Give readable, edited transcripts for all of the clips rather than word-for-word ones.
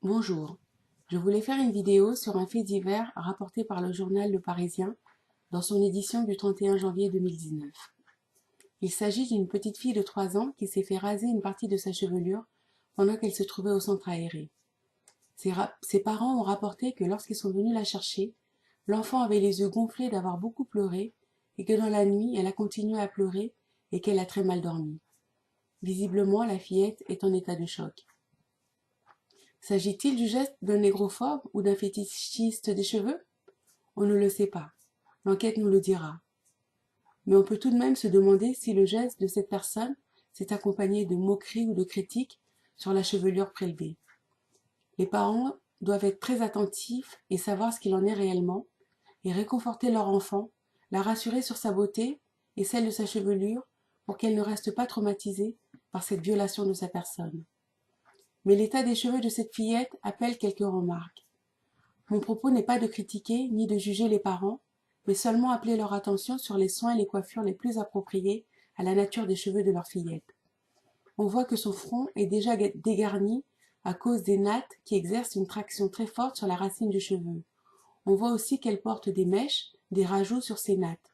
Bonjour, je voulais faire une vidéo sur un fait divers rapporté par le journal Le Parisien dans son édition du 31 janvier 2019. Il s'agit d'une petite fille de 3 ans qui s'est fait raser une partie de sa chevelure pendant qu'elle se trouvait au centre aéré. Ses parents ont rapporté que lorsqu'ils sont venus la chercher, l'enfant avait les yeux gonflés d'avoir beaucoup pleuré et que dans la nuit, elle a continué à pleurer et qu'elle a très mal dormi. Visiblement, la fillette est en état de choc. S'agit-il du geste d'un négrophobe ou d'un fétichiste des cheveux? On ne le sait pas. L'enquête nous le dira. Mais on peut tout de même se demander si le geste de cette personne s'est accompagné de moqueries ou de critiques sur la chevelure prélevée. Les parents doivent être très attentifs et savoir ce qu'il en est réellement et réconforter leur enfant, la rassurer sur sa beauté et celle de sa chevelure pour qu'elle ne reste pas traumatisée par cette violation de sa personne. Mais l'état des cheveux de cette fillette appelle quelques remarques. Mon propos n'est pas de critiquer ni de juger les parents, mais seulement appeler leur attention sur les soins et les coiffures les plus appropriés à la nature des cheveux de leur fillette. On voit que son front est déjà dégarni à cause des nattes qui exercent une traction très forte sur la racine du cheveu. On voit aussi qu'elle porte des mèches, des rajouts sur ses nattes.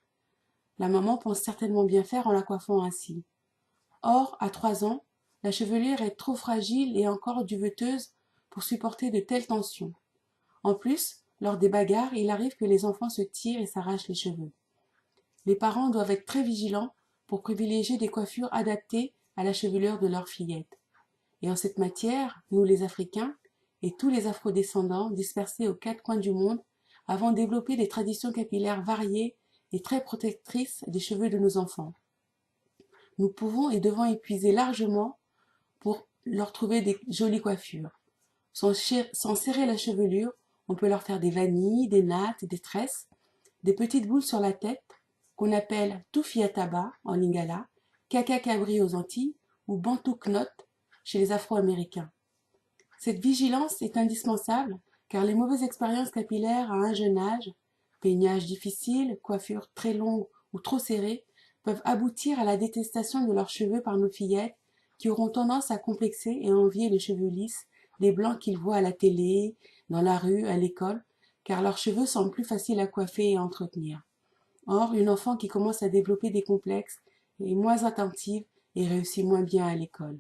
La maman pense certainement bien faire en la coiffant ainsi. Or, à 3 ans, la chevelure est trop fragile et encore duveteuse pour supporter de telles tensions. En plus, lors des bagarres, il arrive que les enfants se tirent et s'arrachent les cheveux. Les parents doivent être très vigilants pour privilégier des coiffures adaptées à la chevelure de leur fillette. Et en cette matière, nous les Africains et tous les afrodescendants dispersés aux 4 coins du monde avons développé des traditions capillaires variées et très protectrices des cheveux de nos enfants. Nous pouvons et devons épuiser largement pour leur trouver des jolies coiffures. Sans serrer la chevelure, on peut leur faire des vanilles, des nattes, des tresses, des petites boules sur la tête, qu'on appelle tufiataba en lingala, caca-cabri aux Antilles ou bantou knot chez les Afro-Américains. Cette vigilance est indispensable car les mauvaises expériences capillaires à un jeune âge, peignage difficile, coiffure très longue ou trop serrée, peuvent aboutir à la détestation de leurs cheveux par nos fillettes qui auront tendance à complexer et à envier les cheveux lisses, les blancs qu'ils voient à la télé, dans la rue, à l'école, car leurs cheveux semblent plus faciles à coiffer et à entretenir. Or, une enfant qui commence à développer des complexes est moins attentive et réussit moins bien à l'école.